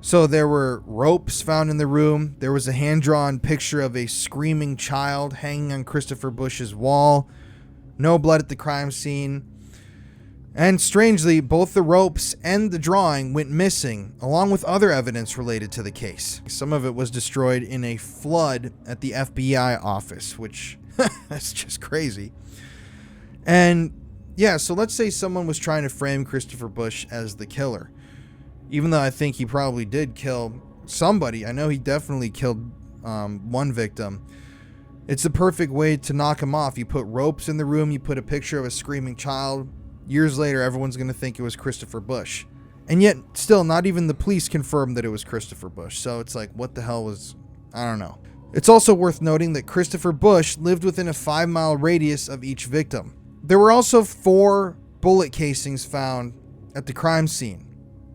So there were ropes found in the room. There was a hand-drawn picture of a screaming child hanging on Christopher Bush's wall. No blood at the crime scene. And strangely, both the ropes and the drawing went missing, along with other evidence related to the case. Some of it was destroyed in a flood at the FBI office, which that's just crazy. And yeah, so let's say someone was trying to frame Christopher Bush as the killer. Even though I think he probably did kill somebody. I know he definitely killed one victim. It's the perfect way to knock him off. You put ropes in the room, you put a picture of a screaming child. Years later, everyone's going to think it was Christopher Bush. And yet, still, not even the police confirmed that it was Christopher Bush. So it's like, what the hell was... I don't know. It's also worth noting that Christopher Bush lived within a 5-mile radius of each victim. There were also 4 bullet casings found at the crime scene.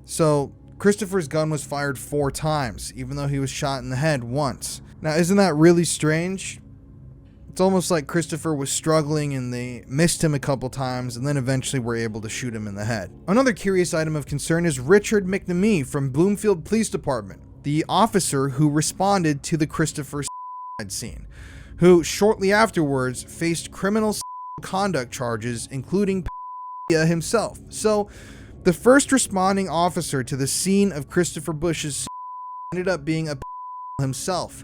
So Christopher's gun was fired 4 times, even though he was shot in the head once. Now, isn't that really strange? It's almost like Christopher was struggling and they missed him a couple times and then eventually were able to shoot him in the head. Another curious item of concern is Richard McNamee from Bloomfield Police Department, the officer who responded to the Christopher scene, who shortly afterwards faced criminal conduct charges, including himself. So the first responding officer to the scene of Christopher Bush's ended up being a himself.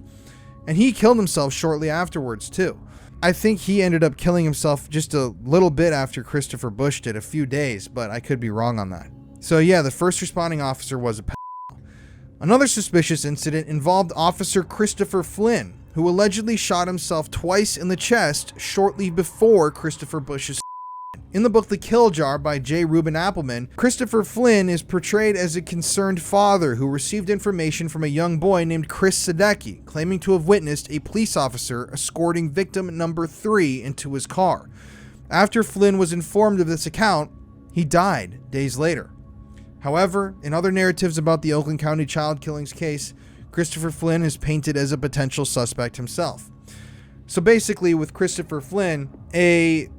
And he killed himself shortly afterwards, too. I think he ended up killing himself just a little bit after Christopher Bush did, a few days, but I could be wrong on that. So yeah, the first responding officer was a pedophile. Another suspicious incident involved Officer Christopher Flynn, who allegedly shot himself twice in the chest shortly before Christopher Bush's. In the book The Kill Jar by J. Reuben Appelman, Christopher Flynn is portrayed as a concerned father who received information from a young boy named Chris Sadecki, claiming to have witnessed a police officer escorting victim number 3 into his car. After Flynn was informed of this account, he died days later. However, in other narratives about the Oakland County child killings case, Christopher Flynn is painted as a potential suspect himself. So basically, with Christopher Flynn, a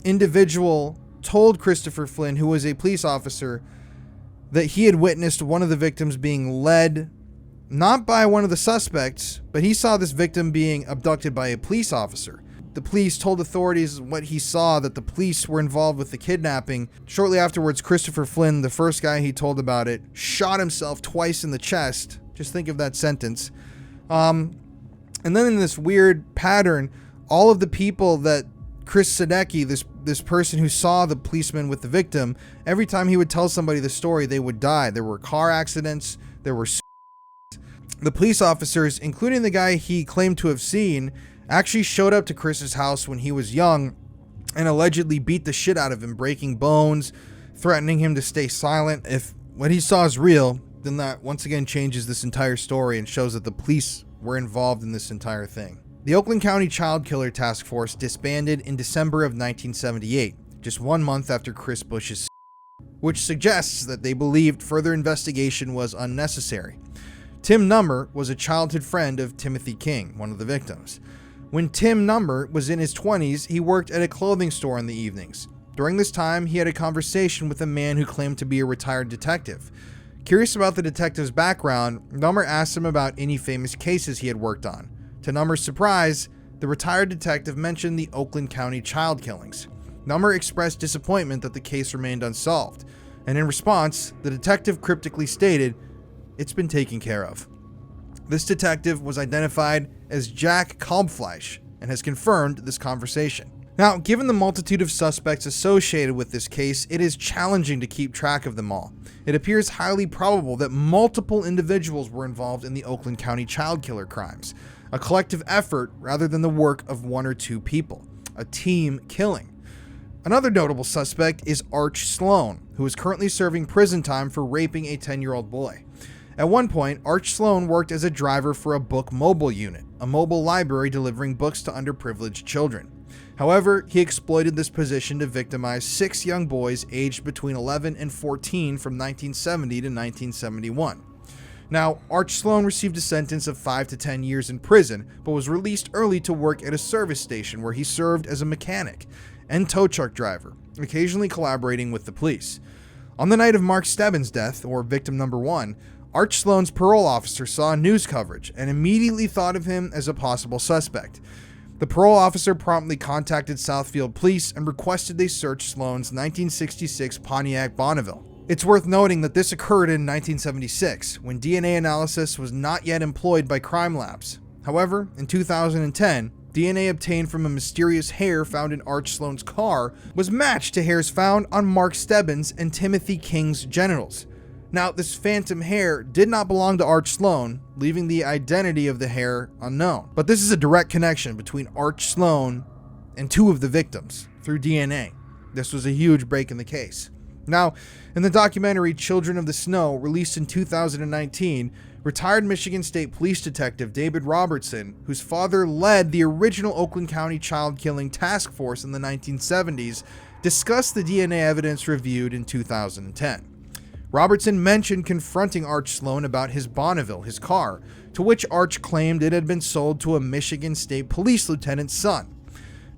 individual told Christopher Flynn, who was a police officer, that he had witnessed one of the victims being led, not by one of the suspects, but he saw this victim being abducted by a police officer. The police told authorities what he saw, that the police were involved with the kidnapping. Shortly afterwards, Christopher Flynn, the first guy he told about it, shot himself twice in the chest. Just think of that sentence. And then in this weird pattern, all of the people that Chris Sadecki, this person who saw the policeman with the victim, every time he would tell somebody the story, they would die. There were car accidents. There were the police officers, including the guy he claimed to have seen, actually showed up to Chris's house when he was young and allegedly beat the shit out of him, breaking bones, threatening him to stay silent. If what he saw is real, then that once again changes this entire story and shows that the police were involved in this entire thing. The Oakland County Child Killer Task Force disbanded in December of 1978, just 1 month after Chris Bush's, which suggests that they believed further investigation was unnecessary. Tim Nummer was a childhood friend of Timothy King, one of the victims. When Tim Nummer was in his 20s, he worked at a clothing store in the evenings. During this time, he had a conversation with a man who claimed to be a retired detective. Curious about the detective's background, Nummer asked him about any famous cases he had worked on. To Nummer's surprise, the retired detective mentioned the Oakland County child killings. Nummer expressed disappointment that the case remained unsolved, and in response, the detective cryptically stated, "It's been taken care of." This detective was identified as Jack Kalbfleisch and has confirmed this conversation. Now, given the multitude of suspects associated with this case, it is challenging to keep track of them all. It appears highly probable that multiple individuals were involved in the Oakland County child killer crimes, a collective effort rather than the work of one or two people, a team killing. Another notable suspect is Arch Sloan, who is currently serving prison time for raping a 10-year-old boy. At one point, Arch Sloan worked as a driver for a book mobile unit, a mobile library delivering books to underprivileged children. However, he exploited this position to victimize 6 young boys aged between 11 and 14 from 1970 to 1971. Now, Arch Sloan received a sentence of 5 to 10 years in prison, but was released early to work at a service station where he served as a mechanic and tow truck driver, occasionally collaborating with the police. On the night of Mark Stebbins' death, or victim number 1, Arch Sloan's parole officer saw news coverage and immediately thought of him as a possible suspect. The parole officer promptly contacted Southfield Police and requested they search Sloan's 1966 Pontiac Bonneville. It's worth noting that this occurred in 1976, when DNA analysis was not yet employed by crime labs. However, in 2010, DNA obtained from a mysterious hair found in Arch Sloan's car was matched to hairs found on Mark Stebbins and Timothy King's genitals. Now, this phantom hair did not belong to Arch Sloan, leaving the identity of the hair unknown. But this is a direct connection between Arch Sloan and 2 of the victims through DNA. This was a huge break in the case. Now, in the documentary Children of the Snow, released in 2019, retired Michigan State Police Detective David Robertson, whose father led the original Oakland County Child Killing Task Force in the 1970s, discussed the DNA evidence reviewed in 2010. Robertson mentioned confronting Arch Sloan about his Bonneville, his car, to which Arch claimed it had been sold to a Michigan State Police lieutenant's son.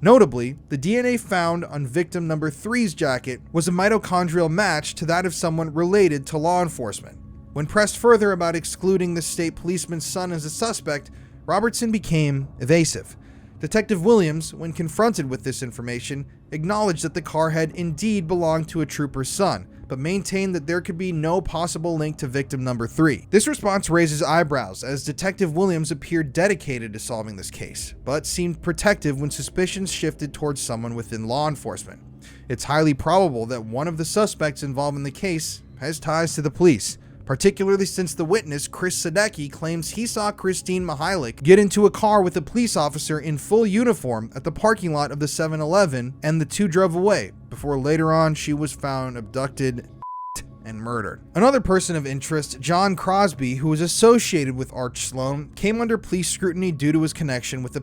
Notably, the DNA found on victim number 3's jacket was a mitochondrial match to that of someone related to law enforcement. When pressed further about excluding the state policeman's son as a suspect, Robertson became evasive. Detective Williams, when confronted with this information, acknowledged that the car had indeed belonged to a trooper's son, but maintained that there could be no possible link to victim number 3. This response raises eyebrows, as Detective Williams appeared dedicated to solving this case, but seemed protective when suspicions shifted towards someone within law enforcement. It's highly probable that one of the suspects involved in the case has ties to the police, particularly since the witness, Chris Sadecki, claims he saw Christine Mihalik get into a car with a police officer in full uniform at the parking lot of the 7-Eleven, and the 2 drove away, before later on she was found abducted and murdered. Another person of interest, John Crosby, who was associated with Arch Sloan, came under police scrutiny due to his connection with a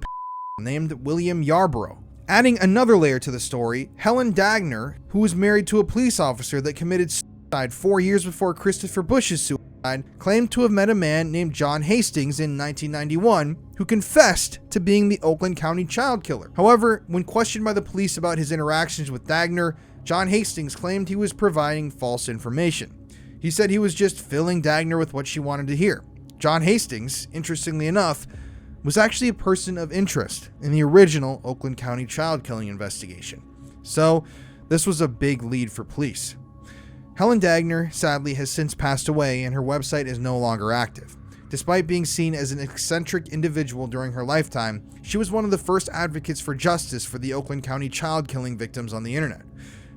named William Yarborough. Adding another layer to the story, Helen Dagner, who was married to a police officer that committed suicide 4 years before Christopher Bush's suicide, claimed to have met a man named John Hastings in 1991 who confessed to being the Oakland County child killer. However, when questioned by the police about his interactions with Dagner, John Hastings claimed he was providing false information. He said he was just filling Dagner with what she wanted to hear. John Hastings, interestingly enough, was actually a person of interest in the original Oakland County child killing investigation. So, this was a big lead for police. Helen Dagner, sadly, has since passed away and her website is no longer active. Despite being seen as an eccentric individual during her lifetime, she was one of the first advocates for justice for the Oakland County child killing victims on the internet.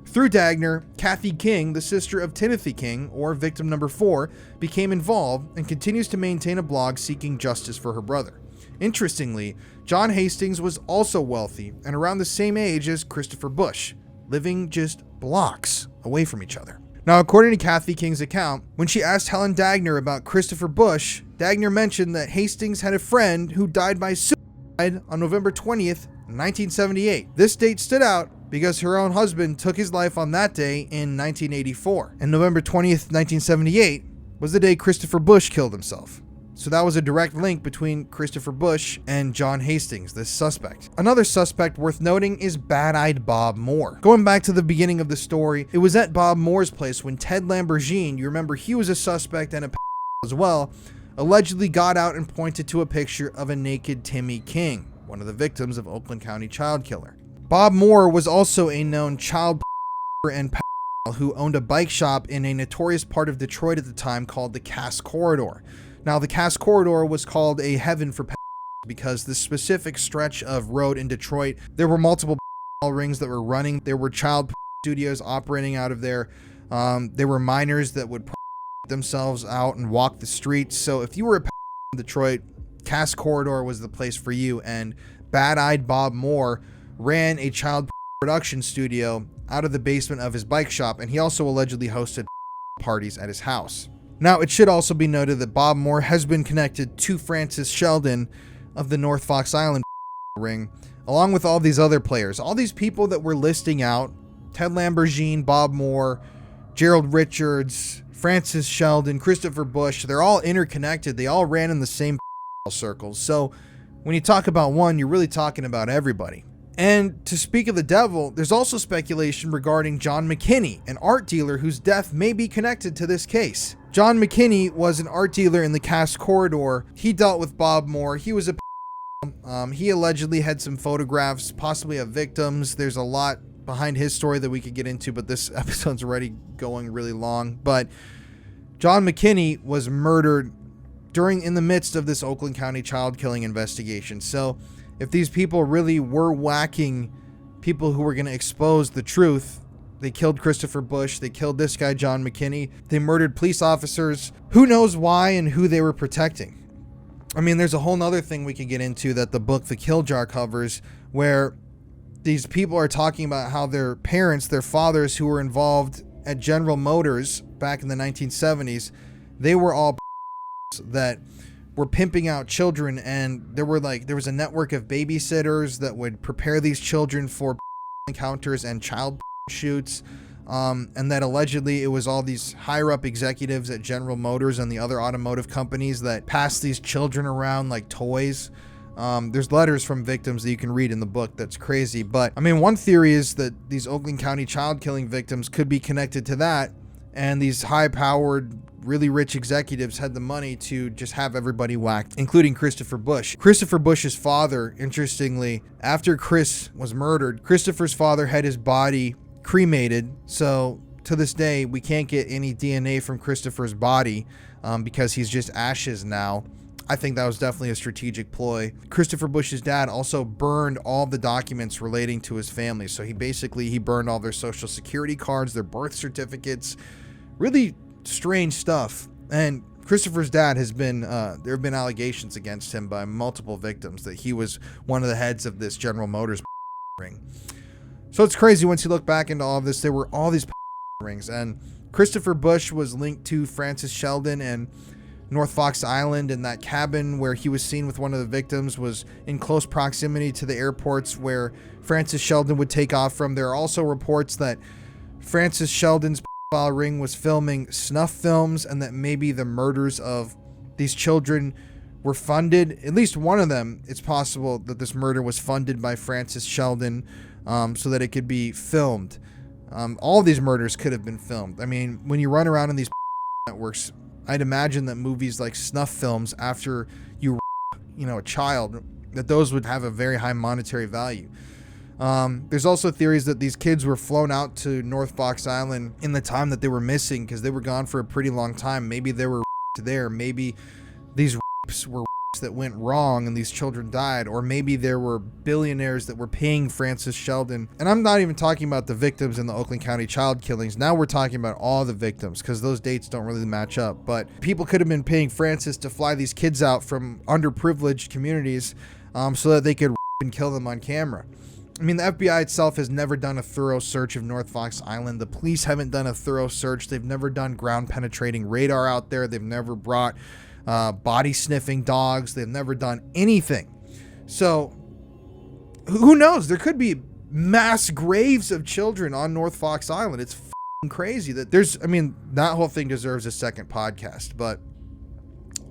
Through Dagner, Kathy King, the sister of Timothy King, or victim number 4, became involved and continues to maintain a blog seeking justice for her brother. Interestingly, John Hastings was also wealthy and around the same age as Christopher Bush, living just blocks away from each other. Now, according to Kathy King's account, when she asked Helen Dagner about Christopher Bush, Dagner mentioned that Hastings had a friend who died by suicide on November 20th, 1978. This date stood out because her own husband took his life on that day in 1984. And November 20th, 1978 was the day Christopher Bush killed himself. So that was a direct link between Christopher Bush and John Hastings, this suspect. Another suspect worth noting is Bad-Eyed Bob Moore. Going back to the beginning of the story, it was at Bob Moore's place when Ted Lamborghini, you remember he was a suspect and a as well, allegedly got out and pointed to a picture of a naked Timmy King, one of the victims of Oakland County child killer. Bob Moore was also a known child and who owned a bike shop in a notorious part of Detroit at the time called the Cass Corridor. Now, the Cass Corridor was called a heaven for because this specific stretch of road in Detroit, there were multiple rings that were running. There were child studios operating out of there. There were minors that would themselves out and walk the streets. So if you were in Detroit, Cass Corridor was the place for you. And Bad-Eyed Bob Moore ran a child production studio out of the basement of his bike shop, and he also allegedly hosted parties at his house. Now, it should also be noted that Bob Moore has been connected to Francis Sheldon of the North Fox Island ring, along with all these other players. All these people that we're listing out, Ted Lamborghini, Bob Moore, Gerald Richards, Francis Sheldon, Christopher Bush, they're all interconnected. They all ran in the same circles. So when you talk about one, you're really talking about everybody. And to speak of the devil, there's also speculation regarding John McKinney, an art dealer whose death may be connected to this case. John McKinney was an art dealer in the Cass Corridor. He dealt with Bob Moore. He was he allegedly had some photographs, possibly of victims. There's a lot behind his story that we could get into, but this episode's already going really long. But John McKinney was murdered in the midst of this Oakland County child killing investigation. So if these people really were whacking people who were going to expose the truth, they killed Christopher Bush, they killed this guy, John McKinney, they murdered police officers. Who knows why and who they were protecting? I mean, there's a whole nother thing we could get into that the book The Kill Jar covers, where these people are talking about how their parents, their fathers who were involved at General Motors back in the 1970s, they were all that were pimping out children, and there was a network of babysitters that would prepare these children for encounters and child shoots, and that allegedly it was all these higher up executives at General Motors and the other automotive companies that passed these children around like toys. There's letters from victims that you can read in the book. That's crazy. But I mean, one theory is that these Oakland County child killing victims could be connected to that, and these high powered, really rich executives had the money to just have everybody whacked, including Christopher Bush. Christopher Bush's father, interestingly, after Chris was murdered, Christopher's father had his body cremated. So to this day, we can't get any DNA from Christopher's body because he's just ashes now. I think that was definitely a strategic ploy. Christopher Bush's dad also burned all the documents relating to his family. So he burned all their social security cards, their birth certificates, really strange stuff. And Christopher's dad has been, there have been allegations against him by multiple victims that he was one of the heads of this General Motors ring. So it's crazy once you look back into all of this, there were all these rings, and Christopher Bush was linked to Francis Sheldon and North Fox Island, and that cabin where he was seen with one of the victims was in close proximity to the airports where Francis Sheldon would take off from. There are also reports that Francis Sheldon's ring was filming snuff films, and that maybe the murders of these children were funded. At least one of them, it's possible that this murder was funded by Francis Sheldon so that it could be filmed. All of these murders could have been filmed. I mean, when you run around in these networks, I'd imagine that movies like snuff films after a child, that those would have a very high monetary value. There's also theories that these kids were flown out to North Fox Island in the time that they were missing because they were gone for a pretty long time. Maybe they were there. Maybe these were that went wrong and these children died, or maybe there were billionaires that were paying Francis Sheldon. And I'm not even talking about the victims in the Oakland County child killings. Now we're talking about all the victims because those dates don't really match up. But people could have been paying Francis to fly these kids out from underprivileged communities so that they could and kill them on camera. I mean, the FBI itself has never done a thorough search of North Fox Island. The police haven't done a thorough search. They've never done ground penetrating radar out there. They've never brought body sniffing dogs. They've never done anything. So who knows? There could be mass graves of children on North Fox Island. It's crazy that that whole thing deserves a second podcast, but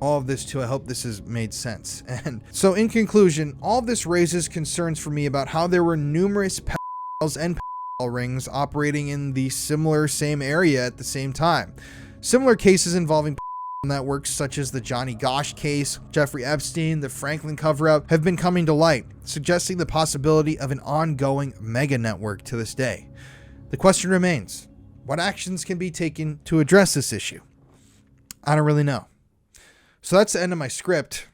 all of this too, I hope this has made sense. And so in conclusion, all of this raises concerns for me about how there were numerous pedophiles and pedophile rings operating in the same area at the same time. Similar cases involving networks such as the Johnny Gosch case, Jeffrey Epstein, the Franklin cover-up have been coming to light, suggesting the possibility of an ongoing mega network to this day. The question remains, what actions can be taken to address this issue? I don't really know. So that's the end of my script.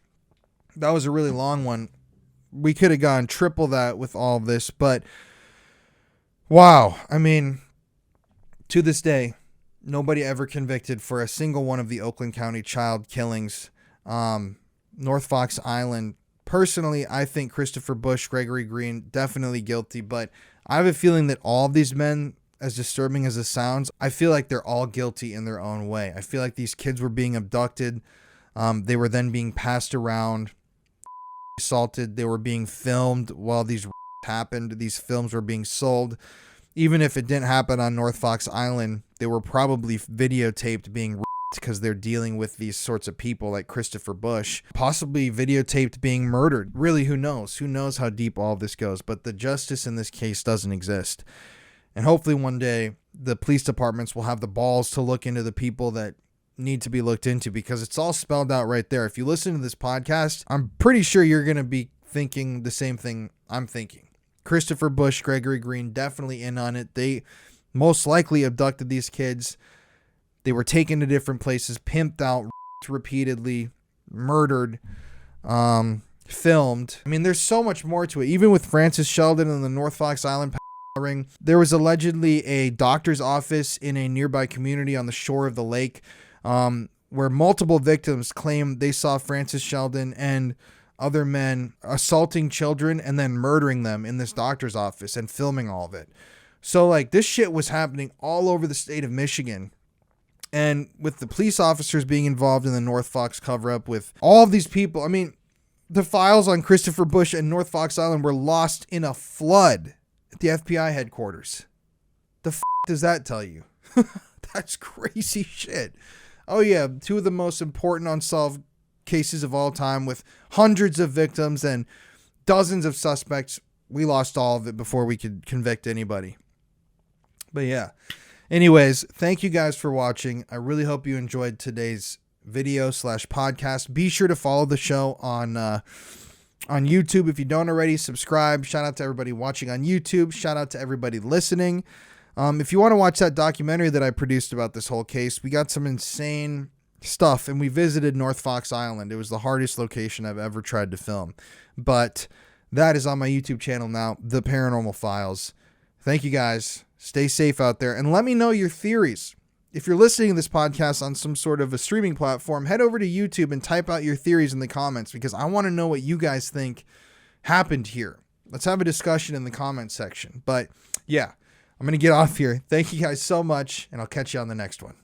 That was a really long one. We could have gone triple that with all of this, but wow. I mean, to this day, nobody ever convicted for a single one of the Oakland County child killings. North Fox Island, personally, I think Christopher Bush, Gregory Green, definitely guilty, but I have a feeling that all of these men, as disturbing as it sounds, I feel like they're all guilty in their own way. I feel like these kids were being abducted. They were then being passed around, assaulted. They were being filmed while these happened. These films were being sold. Even if it didn't happen on North Fox Island, they were probably videotaped being because they're dealing with these sorts of people like Christopher Bush, possibly videotaped being murdered. Really, who knows? Who knows how deep all of this goes? But the justice in this case doesn't exist. And hopefully one day the police departments will have the balls to look into the people that need to be looked into, because it's all spelled out right there. If you listen to this podcast, I'm pretty sure you're going to be thinking the same thing I'm thinking. Christopher Bush, Gregory Green, definitely in on it. They most likely abducted these kids. They were taken to different places, pimped out repeatedly, murdered, filmed. I mean, there's so much more to it. Even with Francis Sheldon and the North Fox Island ring, there was allegedly a doctor's office in a nearby community on the shore of the lake, where multiple victims claim they saw Francis Sheldon and other men assaulting children and then murdering them in this doctor's office and filming all of it. So like, this shit was happening all over the state of Michigan. And with the police officers being involved in the North Fox cover-up, with all of these people, I mean, the files on Christopher Bush and North Fox Island were lost in a flood at the FBI headquarters. The f*** does that tell you? That's crazy shit. Oh yeah, two of the most important unsolved cases of all time with hundreds of victims and dozens of suspects. We lost all of it before we could convict anybody. But yeah. Anyways, thank you guys for watching. I really hope you enjoyed today's video / podcast. Be sure to follow the show on YouTube. If you don't already, subscribe. Shout out to everybody watching on YouTube. Shout out to everybody listening. If you want to watch that documentary that I produced about this whole case, we got some insane stuff, and we visited North Fox Island. It was the hardest location I've ever tried to film. But that is on my YouTube channel now, The Paranormal Files. Thank you guys. Stay safe out there, and let me know your theories. If you're listening to this podcast on some sort of a streaming platform, head over to YouTube and type out your theories in the comments, because I want to know what you guys think happened here. Let's have a discussion in the comment section. But yeah, I'm going to get off here. Thank you guys so much, and I'll catch you on the next one.